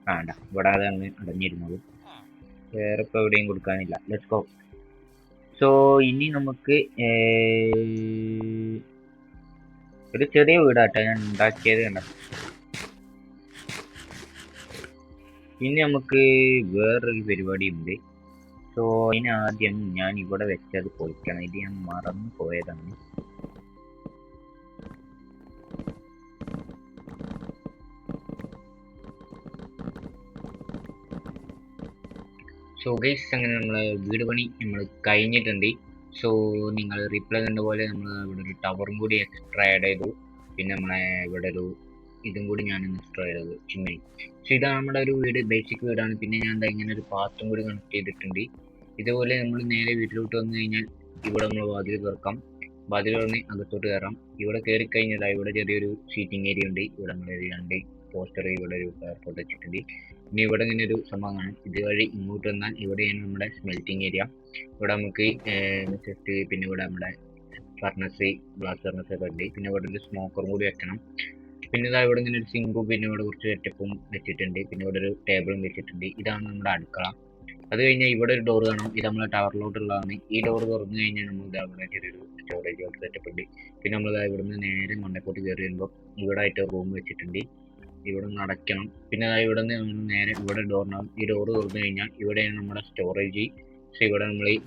വേണ്ട, ഇവിടെ അത് അങ്ങ് അടഞ്ഞിരുന്നത്. വേറെ ഇപ്പോൾ എവിടെയും കൊടുക്കാനില്ല. Let's go. സോ ഇനി നമുക്ക് ഒരു ചെറിയ വീടാട്ടെ ഞാൻ ഉണ്ടാക്കിയത് കണ്ട. ഇനി നമുക്ക് വേറൊരു പരിപാടി ഉണ്ട്. സോ അതിനാദ്യം ഞാൻ ഇവിടെ വെച്ചത് പൊളിക്കണം. ഇത് ഞാൻ മറന്നു പോയതാണ്. സോ ഗൈസ് അങ്ങനെ നമ്മളെ വീട് പണി നമ്മൾ കഴിഞ്ഞിട്ടുണ്ട്. സോ നിങ്ങൾ റീപ്ലൈ കണ്ട പോലെ നമ്മൾ ഇവിടെ ഒരു ടവറും കൂടി എക്സ്ട്രാ ആഡ് ചെയ്തു. പിന്നെ നമ്മളെ ഇവിടെ ഒരു ഇതും കൂടി ഞാൻ എക്സ്ട്രാ ചെയ്തത് ചിമ്മിനി. സോ ഇതാണ് നമ്മുടെ ഒരു വീട്, ബേസിക് വീടാണ്. പിന്നെ ഞാൻ എന്താ ഇങ്ങനെ ഒരു പാത്തും കൂടി കണക്ട് ചെയ്തിട്ടുണ്ട്. ഇതുപോലെ നമ്മൾ നേരെ വീട്ടിലോട്ട് വന്നു കഴിഞ്ഞാൽ ഇവിടെ നമ്മൾ വാതിൽ തുറക്കാം. വാതിൽ തുറന്ന് അകത്തോട്ട് കയറാം. ഇവിടെ കയറി കഴിഞ്ഞാൽ ഇവിടെ ചെറിയൊരു സീറ്റിംഗ് ഏരിയ ഉണ്ട്. ഇവിടെ നമ്മൾ 2 പോസ്റ്റർ ഇവിടെ ഒരു എയർപോർട്ട് വെച്ചിട്ടുണ്ട്. ഇനി ഇവിടെ ഇങ്ങനെ ഒരു സംഭവം കാണാം. ഇതുവഴി ഇങ്ങോട്ട് വന്നാൽ ഇവിടെയാണ് നമ്മുടെ സ്മെൽറ്റിംഗ് ഏരിയ. ഇവിടെ നമുക്ക് ജസ്റ്റ് പിന്നെ ഇവിടെ നമ്മുടെ ഫർണസ്, ഗ്ലാസ് ഫർണസ് ഒക്കെ ഉണ്ട്. പിന്നെ ഇവിടെ ഒരു സ്മോക്കറും കൂടി വെക്കണം. പിന്നെ ഇതാ ഇവിടെ ഇങ്ങനെ ഒരു സിങ്കും പിന്നെ ഇവിടെ കുറച്ച് സെറ്റപ്പും വെച്ചിട്ടുണ്ട്. പിന്നെ ഇവിടെ ഒരു ടേബിളും വെച്ചിട്ടുണ്ട്. ഇതാണ് നമ്മുടെ അടുക്കള. അത് കഴിഞ്ഞാൽ ഇവിടെ ഒരു ഡോർ കാണും. ഇത് നമ്മളെ ടവറിലോട്ടുള്ളതാണ്. ഈ ഡോർ തുറന്നു കഴിഞ്ഞാൽ നമ്മൾ ഇതാ ഇവിടെ ചെറിയൊരു സ്റ്റോറേജ് ഒക്കെ സെറ്റപ്പ് ഉണ്ട്. പിന്നെ നമ്മൾ ഇവിടുന്ന് നേരെ മണ്ടക്കോട്ട് കയറി വരുമ്പോൾ ഇവിടെ ആയിട്ട് റൂം വെച്ചിട്ടുണ്ട്. ഇവിടെ നിന്ന് അടയ്ക്കണം. പിന്നെ ഇവിടെ നിന്ന് നേരെ ഇവിടെ ഡോറിനാവും. ഈ ഡോറ് തുറന്നു കഴിഞ്ഞാൽ ഇവിടെയാണ് നമ്മുടെ സ്റ്റോറേജ്. സോ ഇവിടെ നമ്മൾ ഈ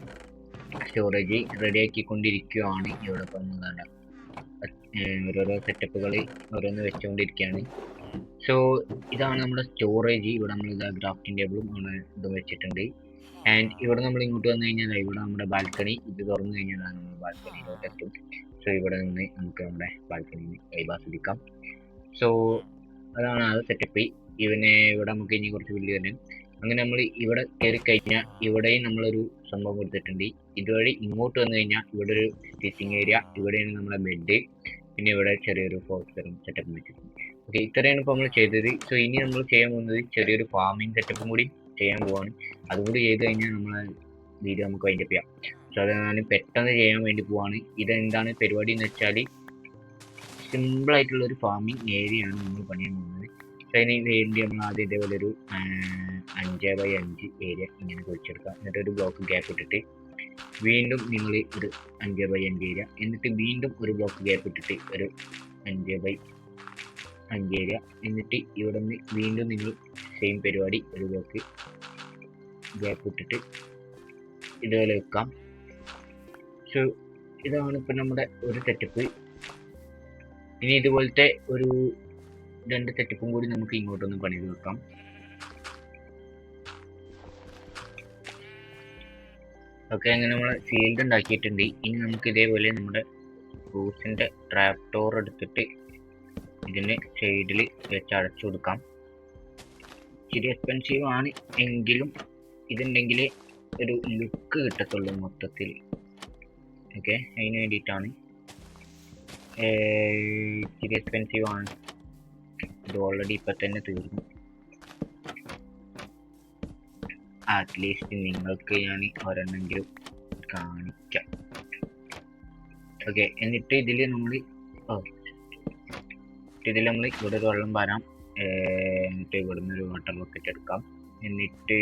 സ്റ്റോറേജ് റെഡിയാക്കിക്കൊണ്ടിരിക്കുകയാണ്. ഇവിടെ ഇപ്പം എന്താണ് ഓരോരോ സെറ്റപ്പുകൾ ഓരോന്ന് വെച്ചുകൊണ്ടിരിക്കുകയാണ്. സോ ഇതാണ് നമ്മുടെ സ്റ്റോറേജ്. ഇവിടെ നമ്മൾ ഇതാ ഗ്രാഫ്റ്റിംഗ് ടേബിളും ഇതും വെച്ചിട്ടുണ്ട്. ആൻഡ് ഇവിടെ നമ്മൾ ഇങ്ങോട്ട് വന്നു കഴിഞ്ഞാൽ ഇവിടെ നമ്മുടെ ബാൽക്കണി. ഇത് തുറന്നു കഴിഞ്ഞാൽ നമ്മൾ ബാൽക്കണിയിലോട്ട് എത്തും. സോ ഇവിടെ നിന്ന് നമുക്ക് നമ്മുടെ ബാൽക്കണിയിൽ ആസ്വദിക്കാം. സോ അതാണ് ആ സെറ്റപ്പ്. ഇവിടെ നമുക്ക് ഇനി കുറച്ച് വലിയ തന്നെ. അങ്ങനെ നമ്മൾ ഇവിടെ കയറി കഴിഞ്ഞാൽ ഇവിടെയും നമ്മളൊരു സംഭവം കൊടുത്തിട്ടുണ്ട്. ഇതുവഴി ഇങ്ങോട്ട് വന്നു കഴിഞ്ഞാൽ ഇവിടെ ഒരു സ്റ്റിച്ചിങ് ഏരിയ. ഇവിടെയാണ് നമ്മുടെ ബെഡ്. പിന്നെ ഇവിടെ ചെറിയൊരു പോസ്റ്ററും സെറ്റപ്പും വെച്ചിട്ടുണ്ട്. ഓക്കെ, ഇത്രയാണ് ഇപ്പോൾ നമ്മൾ ചെയ്തത്. സോ ഇനി നമ്മൾ ചെയ്യാൻ പോകുന്നത് ചെറിയൊരു ഫാമിംഗ് സെറ്റപ്പും കൂടി ചെയ്യാൻ പോവാണ്. അതുകൂടി ചെയ്ത് കഴിഞ്ഞാൽ നമ്മളെ വീഡിയോ നമുക്ക് വൈൻഡപ്പ് ചെയ്യാം. സോ അത് ഞാൻ പെട്ടെന്ന് ചെയ്യാൻ വേണ്ടി പോവാണ്. ഇതെന്താണ് പരിപാടി എന്ന് വെച്ചാൽ സിമ്പിളായിട്ടുള്ളൊരു ഫാമിംഗ് ഏരിയയാണ് നമ്മൾ പണിയാൻ പോകുന്നത്. സോ അതിന് വേണ്ടി നമ്മൾ ആദ്യം ഇതേപോലെ ഒരു 5x5 ഏരിയ ഇങ്ങനെ കുഴിച്ചെടുക്കുക. എന്നിട്ട് ഒരു ബ്ലോക്ക് ഗ്യാപ്പ് ഇട്ടിട്ട് വീണ്ടും നിങ്ങൾ ഒരു 5x5 ഏരിയ, എന്നിട്ട് വീണ്ടും ഒരു ബ്ലോക്ക് ഗ്യാപ്പ് ഇട്ടിട്ട് ഒരു 5x5 ഏരിയ, എന്നിട്ട് ഇവിടെ നിന്ന് വീണ്ടും നിങ്ങൾ സെയിം പരിപാടി ഒരു ബ്ലോക്ക് ഗ്യാപ്പ് ഇട്ടിട്ട് ഇതുപോലെ വെക്കാം. സോ ഇതാണ് ഇപ്പം നമ്മുടെ ഒരു സെറ്റപ്പ്. ഇനി ഇതുപോലത്തെ ഒരു 2 സെറ്റപ്പും കൂടി നമുക്ക് ഇങ്ങോട്ടൊന്ന് പണിത് വെക്കാം. ഓക്കെ, അങ്ങനെ നമ്മൾ ഫീൽഡ് ഉണ്ടാക്കിയിട്ടുണ്ട്. ഇനി നമുക്ക് ഇതേപോലെ നമ്മുടെ ഫ്രൂട്ട്സിൻ്റെ ട്രാപ്പ് ഡോർ എടുത്തിട്ട് ഇതിന് സൈഡിൽ വെച്ച് അടച്ചു കൊടുക്കാം. ഇച്ചിരി എക്സ്പെൻസീവ് ആണ് എങ്കിലും ഇതുണ്ടെങ്കിൽ ഒരു ലുക്ക് കിട്ടത്തുള്ളൂ മൊത്തത്തിൽ. ഓക്കെ, അതിന് വേണ്ടിയിട്ടാണ്. ഇച്ചിരി എക്സ്പെൻസീവ് ആണ്. ഇത് ഓൾറെഡി ഇപ്പം തന്നെ തീർന്നു. അറ്റ്ലീസ്റ്റ് നിങ്ങൾക്ക് ഞാൻ ഒരെണ്ണെങ്കിലും കാണിക്കാം. ഓക്കെ, എന്നിട്ട് ഇതിൽ നമ്മൾ ഇവിടെ ഒരു വെള്ളം പാരാം. എന്നിട്ട് ഇവിടെ നിന്ന് ഒരു വാട്ടർ ബക്കറ്റ് എടുക്കാം. എന്നിട്ട്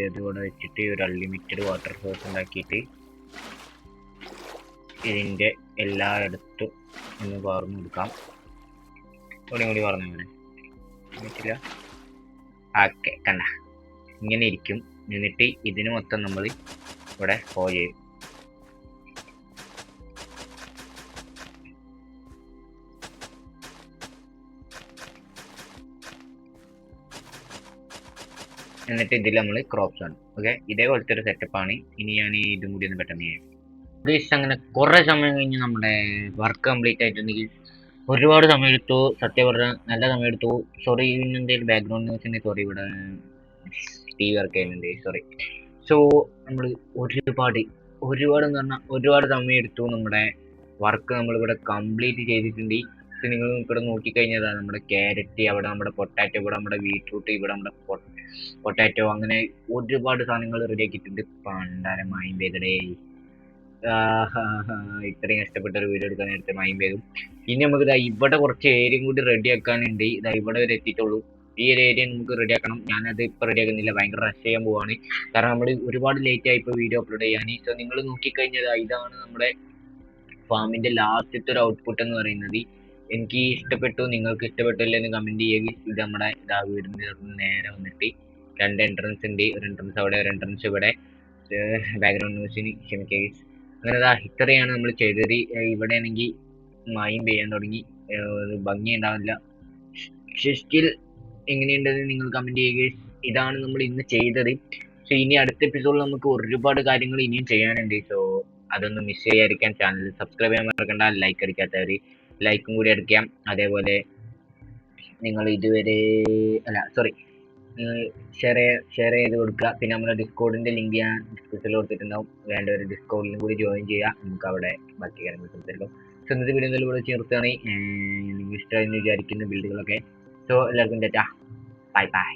ഇതിവിടെ വെച്ചിട്ട് ഒരു അൺലിമിറ്റഡ് വാട്ടർ സോഴ്സ് ഉണ്ടാക്കിയിട്ട് ഇതിൻ്റെ എല്ലായിടത്തും ഒന്ന് പറഞ്ഞു കൊടുക്കാം. കൂടി പറഞ്ഞു അങ്ങനെ പറ്റില്ല. ഓക്കെ, കണ്ട ഇങ്ങനെ ഇരിക്കും. എന്നിട്ട് ഇതിന് മൊത്തം നമ്മൾ ഇവിടെ ഹോ ചെയ്യും. എന്നിട്ട് ഇതിൽ നമ്മൾ ക്രോപ്സ് ആണ്. ഓക്കെ, ഇതേപോലത്തെ ഒരു സെറ്റപ്പാണ്. ഇനി ഞാൻ ഇതും കൂടി ഒന്ന് പെട്ടെന്ന് ചെയ്യാം. അങ്ങനെ കുറേ സമയം കഴിഞ്ഞ് നമ്മുടെ വർക്ക് കംപ്ലീറ്റ് ആയിട്ടുണ്ടെങ്കിൽ ഒരുപാട് സമയം എടുത്തു. സത്യം പറഞ്ഞാൽ നല്ല സമയം എടുത്തു. സോറി, എന്തെങ്കിലും ബാക്ക്ഗ്രൗണ്ട് ന്യൂസിൻ്റെ സോറി, ഇവിടെ ടി വി വർക്ക് ചെയ്യുന്നുണ്ട്, സോറി. സോ നമ്മൾ ഒരുപാട് എന്ന് പറഞ്ഞാൽ ഒരുപാട് സമയം എടുത്തു. നമ്മുടെ വർക്ക് നമ്മളിവിടെ കംപ്ലീറ്റ് ചെയ്തിട്ടുണ്ട്. നിങ്ങൾ ഇവിടെ നോക്കിക്കഴിഞ്ഞാൽ നമ്മുടെ ക്യാരറ്റ്, അവിടെ നമ്മുടെ പൊട്ടാറ്റോ, ഇവിടെ നമ്മുടെ ബീട്രൂട്ട്, ഇവിടെ നമ്മുടെ പൊട്ടാറ്റോ, അങ്ങനെ ഒരുപാട് സാധനങ്ങൾ റെഡി ആക്കിയിട്ടുണ്ട്. പണ്ടാരം മൈൻപേതടേ, ഇത്രയും കഷ്ടപ്പെട്ട ഒരു വീഡിയോ എടുക്കാൻ നേരത്തെ മൈൻപേതും. ഇനി നമുക്ക് ഇവിടെ കുറച്ച് ഏരിയയും കൂടി റെഡി ആക്കാനുണ്ട്. ഇവിടെ വരെ എത്തിയിട്ടുള്ളൂ. ഈ ഒരു ഏരിയ നമുക്ക് റെഡി ആക്കണം. ഞാനത് ഇപ്പോൾ റെഡി ആക്കുന്നില്ല, ഭയങ്കര റഷ് ചെയ്യാൻ പോവാണ്. കാരണം നമ്മൾ ഒരുപാട് ലേറ്റ് ആയി ഇപ്പോൾ വീഡിയോ അപ്ലോഡ് ചെയ്യാൻ. സോ നിങ്ങൾ നോക്കിക്കഴിഞ്ഞാൽ ഇതാണ് നമ്മുടെ ഫാമിൻ്റെ ലാസ്റ്റത്തെ ഒരു ഔട്ട്പുട്ട് എന്ന് പറയുന്നത്. എനിക്ക് ഇഷ്ടപ്പെട്ടു, നിങ്ങൾക്ക് ഇഷ്ടപ്പെട്ടില്ല എന്ന് കമൻറ്റ് ചെയ്യുക. ഇത് നമ്മുടെ വീടിൻ്റെ നേരെ വന്നിട്ട് 2 എൻട്രൻസ് ഉണ്ട്. ഒരു എൻട്രൻസ് അവിടെ, ഒരു എൻട്രൻസ് ഇവിടെ. ബാക്ക്ഗ്രൗണ്ട് മ്യൂസിന് ക്ഷമിക്കുക. അങ്ങനെ ഇത്രയാണ് നമ്മൾ ചെയ്തത്. ഇവിടെ ആണെങ്കിൽ മയം പെയ്യാൻ തുടങ്ങി, ഭംഗി ഉണ്ടാവില്ല. സ്റ്റിൽ എങ്ങനെയുണ്ടെന്ന് നിങ്ങൾ കമൻറ്റ് ചെയ്യുക. ഇതാണ് നമ്മൾ ഇന്ന് ചെയ്തത്. സോ ഇനി അടുത്ത എപ്പിസോഡിൽ നമുക്ക് ഒരുപാട് കാര്യങ്ങൾ ഇനിയും ചെയ്യാനുണ്ട്. സോ അതൊന്നും മിസ് ചെയ്യാതിരിക്കാൻ ചാനൽ സബ്സ്ക്രൈബ് ചെയ്യാൻ മറക്കണ്ട. ലൈക്ക് അടിക്കാത്തവർ ലൈക്കും കൂടി അടിക്കാം. അതേപോലെ നിങ്ങൾ ഇതുവരെ ഷെയർ ചെയ്ത് കൊടുക്കുക. പിന്നെ നമ്മുടെ ഡിസ്കോഡിൻ്റെ ലിങ്ക് ഞാൻ ഡിസ്ക്രിപ്ഷനിൽ കൊടുത്തിട്ടുണ്ടാവും. വേണ്ടവർ ഡിസ്കോഡിലും കൂടി ജോയിൻ ചെയ്യുക. നമുക്ക് അവിടെ ബാക്കി കാര്യങ്ങൾ സംസാരിക്കാം. സോ ഇന്നത്തെ വീഡിയോ എന്തായാലും ഇവിടെ ചേർത്താണ്. നിങ്ങൾക്ക് ഇഷ്ടമായെന്ന് വിചാരിക്കുന്ന ബിൽഡുകളൊക്കെ. സോ എല്ലാവർക്കും ടാറ്റാ, ബൈ ബൈ.